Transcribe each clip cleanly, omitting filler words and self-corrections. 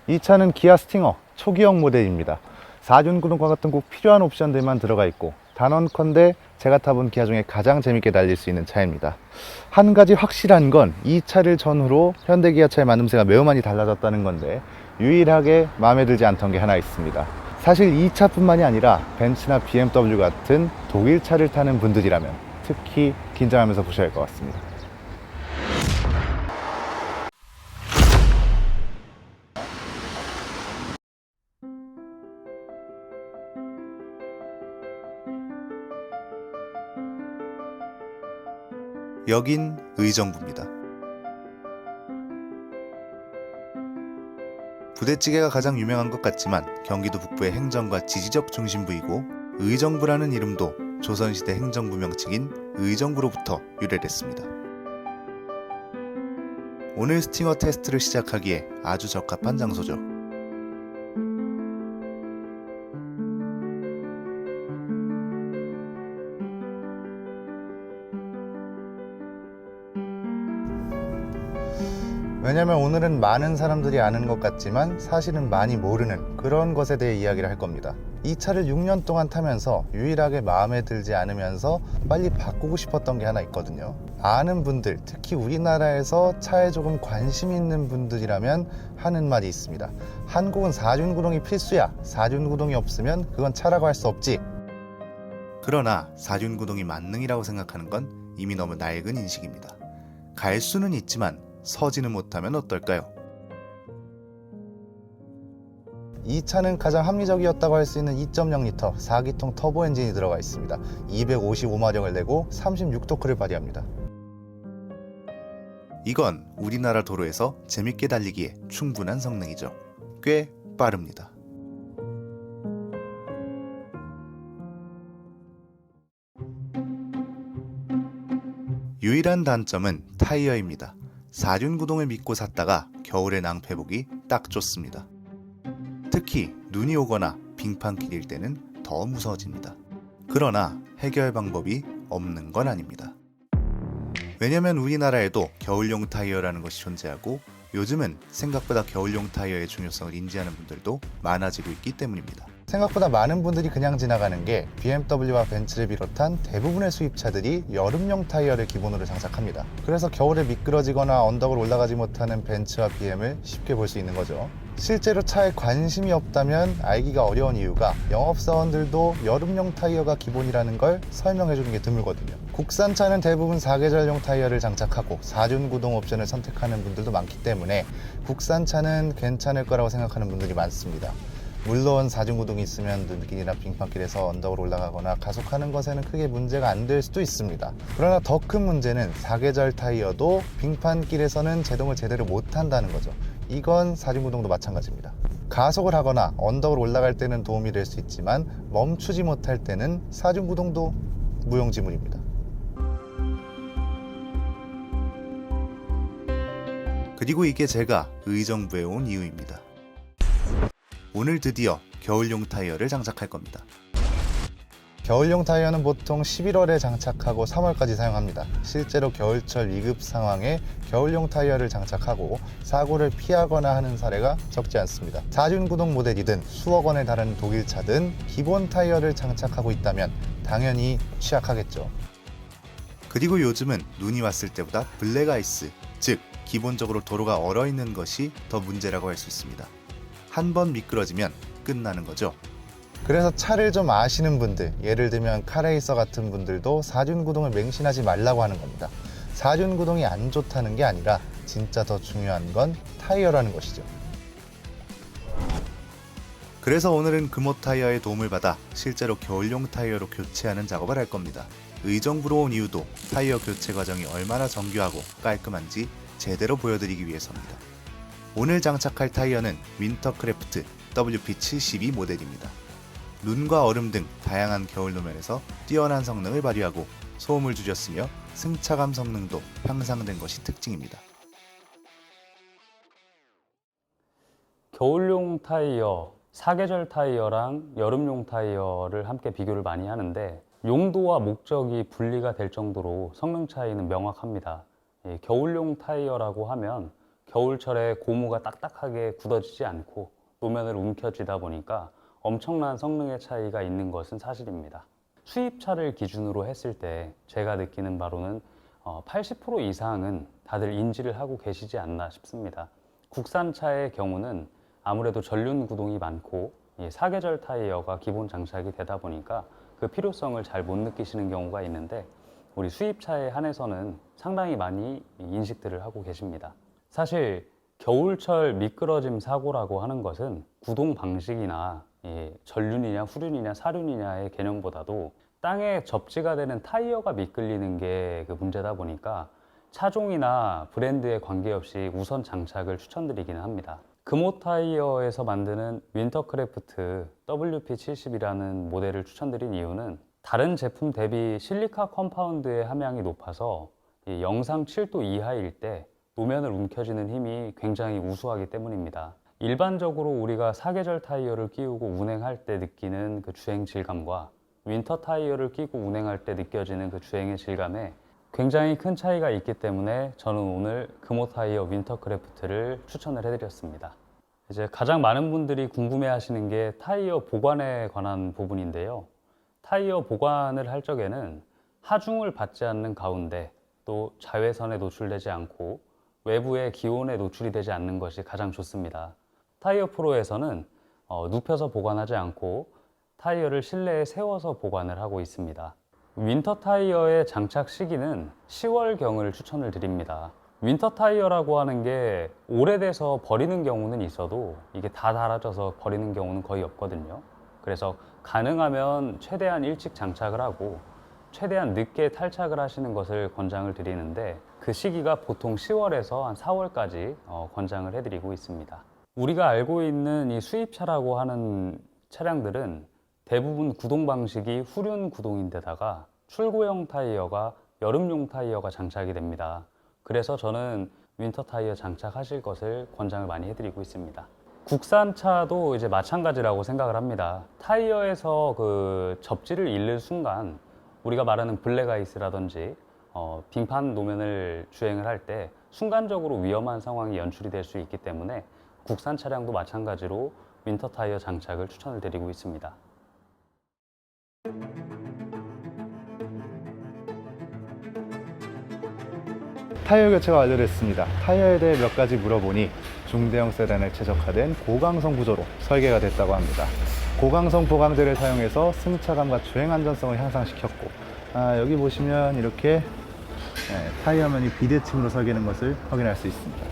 이 차는 기아 스팅어 초기형 모델입니다. 4륜구동과 같은 꼭 필요한 옵션들만 들어가 있고 단언컨대 제가 타본 기아 중에 가장 재밌게 달릴 수 있는 차입니다. 한 가지 확실한 건 이 차를 전후로 현대 기아차의 만듦새가 매우 많이 달라졌다는 건데 유일하게 마음에 들지 않던 게 하나 있습니다. 사실 이 차뿐만이 아니라 벤츠나 BMW 같은 독일 차를 타는 분들이라면 특히 긴장하면서 보셔야 할 것 같습니다. 여긴 의정부입니다. 부대찌개가 가장 유명한 것 같지만 경기도 북부의 행정과 지지적 중심부이고 의정부라는 이름도 조선시대 행정부 명칭인 의정부로부터 유래됐습니다. 오늘 스팅어 테스트를 시작하기에 아주 적합한 장소죠. 왜냐면 오늘은 많은 사람들이 아는 것 같지만 사실은 많이 모르는 그런 것에 대해 이야기를 할 겁니다. 이 차를 6년 동안 타면서 유일하게 마음에 들지 않으면서 빨리 바꾸고 싶었던 게 하나 있거든요. 아는 분들, 특히 우리나라에서 차에 조금 관심 있는 분들이라면 하는 말이 있습니다. 한국은 4륜구동이 필수야. 4륜구동이 없으면 그건 차라고 할 수 없지. 그러나 4륜구동이 만능이라고 생각하는 건 이미 너무 낡은 인식입니다. 갈 수는 있지만 서지는 못하면 어떨까요? 이 차는 가장 합리적이었다고 할 수 있는 2.0L 4기통 터보 엔진이 들어가 있습니다. 255마력을 내고 36토크를 발휘합니다. 이건 우리나라 도로에서 재밌게 달리기에 충분한 성능이죠. 꽤 빠릅니다. 유일한 단점은 타이어입니다. 4륜구동을 믿고 샀다가 겨울에 낭패보기 딱 좋습니다. 특히 눈이 오거나 빙판길일 때는 더 무서워집니다. 그러나 해결 방법이 없는 건 아닙니다. 왜냐면 우리나라에도 겨울용 타이어라는 것이 존재하고 요즘은 생각보다 겨울용 타이어의 중요성을 인지하는 분들도 많아지고 있기 때문입니다. 생각보다 많은 분들이 그냥 지나가는 게 BMW와 벤츠를 비롯한 대부분의 수입차들이 여름용 타이어를 기본으로 장착합니다. 그래서 겨울에 미끄러지거나 언덕을 올라가지 못하는 벤츠와 BM을 쉽게 볼 수 있는 거죠. 실제로 차에 관심이 없다면 알기가 어려운 이유가 영업사원들도 여름용 타이어가 기본이라는 걸 설명해 주는 게 드물거든요. 국산차는 대부분 4계절용 타이어를 장착하고 4륜구동 옵션을 선택하는 분들도 많기 때문에 국산차는 괜찮을 거라고 생각하는 분들이 많습니다. 물론 4륜구동이 있으면 눈길이나 빙판길에서 언덕을 올라가거나 가속하는 것에는 크게 문제가 안 될 수도 있습니다. 그러나 더 큰 문제는 4계절 타이어도 빙판길에서는 제동을 제대로 못한다는 거죠. 이건 4륜구동도 마찬가지입니다. 가속을 하거나 언덕을 올라갈 때는 도움이 될 수 있지만 멈추지 못할 때는 4륜구동도 무용지물입니다. 그리고 이게 제가 의정부에 온 이유입니다. 오늘 드디어 겨울용 타이어를 장착할 겁니다. 겨울용 타이어는 보통 11월에 장착하고 3월까지 사용합니다. 실제로 겨울철 위급 상황에 겨울용 타이어를 장착하고 사고를 피하거나 하는 사례가 적지 않습니다. 4륜구동 모델이든 수억 원에 달하는 독일차든 기본 타이어를 장착하고 있다면 당연히 취약하겠죠. 그리고 요즘은 눈이 왔을 때보다 블랙아이스, 즉 기본적으로 도로가 얼어있는 것이 더 문제라고 할 수 있습니다. 한 번 미끄러지면 끝나는 거죠. 그래서 차를 좀 아시는 분들, 예를 들면 카레이서 같은 분들도 4륜구동을 맹신하지 말라고 하는 겁니다. 4륜구동이 안 좋다는 게 아니라 진짜 더 중요한 건 타이어라는 것이죠. 그래서 오늘은 금호 타이어의 도움을 받아 실제로 겨울용 타이어로 교체하는 작업을 할 겁니다. 의정부로 온 이유도 타이어 교체 과정이 얼마나 정교하고 깔끔한지 제대로 보여드리기 위해서입니다. 오늘 장착할 타이어는 윈터크래프트 WP72 모델입니다. 눈과 얼음 등 다양한 겨울路面에서 뛰어난 성능을 발휘하고 소음을 줄였으며 승차감 성능도 향상된 것이 특징입니다. 겨울용 타이어, 사계절 타이어랑 여름용 타이어를 함께 비교를 많이 하는데 용도와 목적이 분리가 될 정도로 성능 차이는 명확합니다. 겨울용 타이어라고 하면 겨울철에 고무가 딱딱하게 굳어지지 않고 노면을 움켜쥐다 보니까 엄청난 성능의 차이가 있는 것은 사실입니다. 수입차를 기준으로 했을 때 제가 느끼는 바로는 80% 이상은 다들 인지를 하고 계시지 않나 싶습니다. 국산차의 경우는 아무래도 전륜 구동이 많고 사계절 타이어가 기본 장착이 되다 보니까 그 필요성을 잘 못 느끼시는 경우가 있는데, 우리 수입차에 한해서는 상당히 많이 인식들을 하고 계십니다. 사실 겨울철 미끄러짐 사고라고 하는 것은 구동 방식이나 전륜이냐 후륜이냐 사륜이냐의 개념보다도 땅에 접지가 되는 타이어가 미끌리는 게 그 문제다 보니까 차종이나 브랜드에 관계없이 우선 장착을 추천드리기는 합니다. 금호 타이어에서 만드는 윈터크래프트 WP70이라는 모델을 추천드린 이유는 다른 제품 대비 실리카 컴파운드의 함량이 높아서 영상 7도 이하일 때 노면을 움켜쥐는 힘이 굉장히 우수하기 때문입니다. 일반적으로 우리가 사계절 타이어를 끼우고 운행할 때 느끼는 그 주행 질감과 윈터 타이어를 끼고 운행할 때 느껴지는 그 주행의 질감에 굉장히 큰 차이가 있기 때문에 저는 오늘 금호 타이어 윈터크래프트를 추천을 해드렸습니다. 이제 가장 많은 분들이 궁금해 하시는 게 타이어 보관에 관한 부분인데요. 타이어 보관을 할 적에는 하중을 받지 않는 가운데 또 자외선에 노출되지 않고 외부의 기온에 노출이 되지 않는 것이 가장 좋습니다. 타이어 프로에서는 눕혀서 보관하지 않고 타이어를 실내에 세워서 보관을 하고 있습니다. 윈터 타이어의 장착 시기는 10월경을 추천을 드립니다. 윈터 타이어라고 하는 게 오래돼서 버리는 경우는 있어도 이게 다 닳아져서 버리는 경우는 거의 없거든요. 그래서 가능하면 최대한 일찍 장착을 하고 최대한 늦게 탈착을 하시는 것을 권장을 드리는데, 그 시기가 보통 10월에서 한 4월까지 권장을 해드리고 있습니다. 우리가 알고 있는 이 수입차라고 하는 차량들은 대부분 구동 방식이 후륜 구동인데다가 출고형 타이어가 여름용 타이어가 장착이 됩니다. 그래서 저는 윈터 타이어 장착하실 것을 권장을 많이 해드리고 있습니다. 국산차도 이제 마찬가지라고 생각을 합니다. 타이어에서 그 접지를 잃는 순간 우리가 말하는 블랙아이스라든지 빙판 노면을 주행을 할 때 순간적으로 위험한 상황이 연출이 될 수 있기 때문에 국산 차량도 마찬가지로 윈터 타이어 장착을 추천을 드리고 있습니다. 타이어 교체가 완료됐습니다. 타이어에 대해 몇 가지 물어보니 중대형 세단에 최적화된 고강성 구조로 설계가 됐다고 합니다. 고강성 보강재를 사용해서 승차감과 주행 안전성을 향상시켰고, 여기 보시면 이렇게 타이어면이 비대칭으로 설계된 것을 확인할 수 있습니다.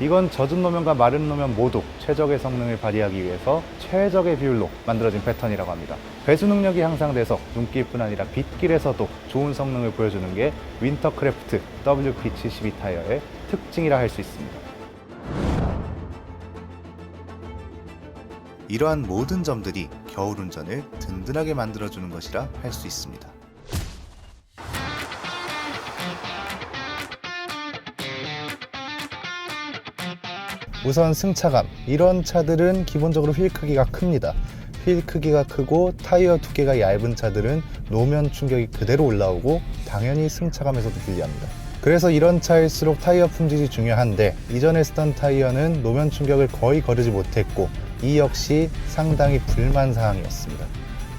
이건 젖은 노면과 마른 노면 모두 최적의 성능을 발휘하기 위해서 최적의 비율로 만들어진 패턴이라고 합니다. 배수 능력이 향상돼서 눈길뿐 아니라 빗길에서도 좋은 성능을 보여주는 게 윈터크래프트 WP72 타이어의 특징이라 할 수 있습니다. 이러한 모든 점들이 겨울 운전을 든든하게 만들어주는 것이라 할 수 있습니다. 우선 승차감, 이런 차들은 기본적으로 휠 크기가 큽니다. 휠 크기가 크고 타이어 두께가 얇은 차들은 노면 충격이 그대로 올라오고 당연히 승차감에서도 불리합니다. 그래서 이런 차일수록 타이어 품질이 중요한데, 이전에 쓰던 타이어는 노면 충격을 거의 거르지 못했고 이 역시 상당히 불만사항이었습니다.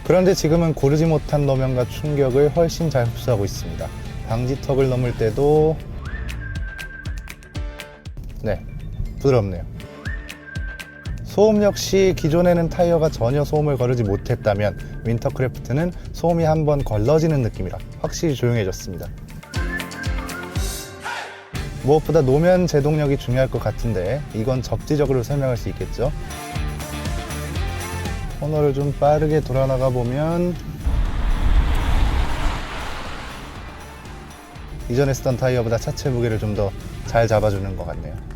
그런데 지금은 고르지 못한 노면과 충격을 훨씬 잘 흡수하고 있습니다. 방지턱을 넘을 때도 부드럽네요. 소음 역시 기존에는 타이어가 전혀 소음을 거르지 못했다면 윈터크래프트는 소음이 한번 걸러지는 느낌이라 확실히 조용해졌습니다. 무엇보다 노면 제동력이 중요할 것 같은데 이건 접지적으로 설명할 수 있겠죠. 코너를 좀 빠르게 돌아나가 보면 이전에 쓰던 타이어보다 차체 무게를 좀 더 잘 잡아주는 것 같네요.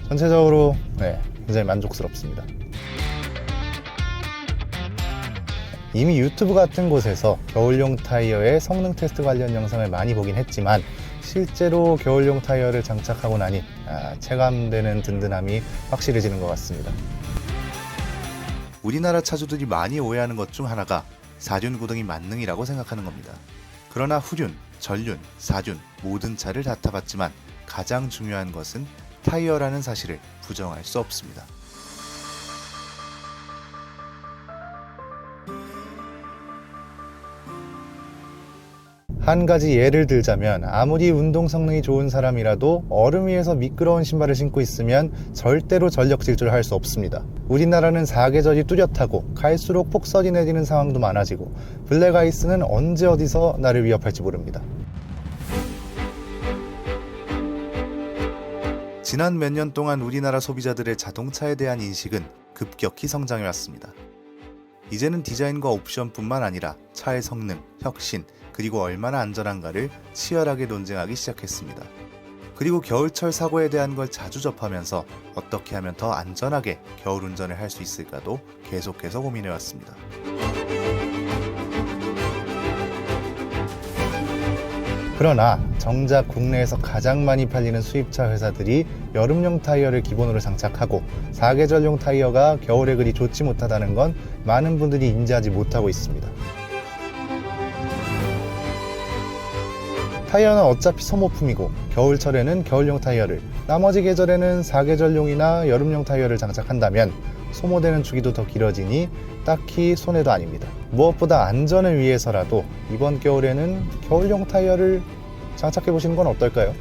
전체적으로 굉장히 만족스럽습니다. 이미 유튜브 같은 곳에서 겨울용 타이어의 성능 테스트 관련 영상을 많이 보긴 했지만 실제로 겨울용 타이어를 장착하고 나니 체감되는 든든함이 확실해지는 것 같습니다. 우리나라 차주들이 많이 오해하는 것 중 하나가 사륜 구동이 만능이라고 생각하는 겁니다. 그러나 후륜, 전륜, 사륜 모든 차를 다 타봤지만 가장 중요한 것은 타이어라는 사실을 부정할 수 없습니다. 한 가지 예를 들자면 아무리 운동 성능이 좋은 사람이라도 얼음 위에서 미끄러운 신발을 신고 있으면 절대로 전력 질주를 할 수 없습니다. 우리나라는 사계절이 뚜렷하고 갈수록 폭설이 내리는 상황도 많아지고 블랙아이스는 언제 어디서 나를 위협할지 모릅니다. 지난 몇 년 동안 우리나라 소비자들의 자동차에 대한 인식은 급격히 성장해왔습니다. 이제는 디자인과 옵션뿐만 아니라 차의 성능, 혁신, 그리고 얼마나 안전한가를 치열하게 논쟁하기 시작했습니다. 그리고 겨울철 사고에 대한 걸 자주 접하면서 어떻게 하면 더 안전하게 겨울 운전을 할 수 있을까도 계속해서 고민해왔습니다. 그러나 정작 국내에서 가장 많이 팔리는 수입차 회사들이 여름용 타이어를 기본으로 장착하고 사계절용 타이어가 겨울에 그리 좋지 못하다는 건 많은 분들이 인지하지 못하고 있습니다. 타이어는 어차피 소모품이고 겨울철에는 겨울용 타이어를, 나머지 계절에는 사계절용이나 여름용 타이어를 장착한다면 소모되는 주기도 더 길어지니 딱히 손해도 아닙니다. 무엇보다 안전을 위해서라도 이번 겨울에는 겨울용 타이어를 장착해 보시는 건 어떨까요?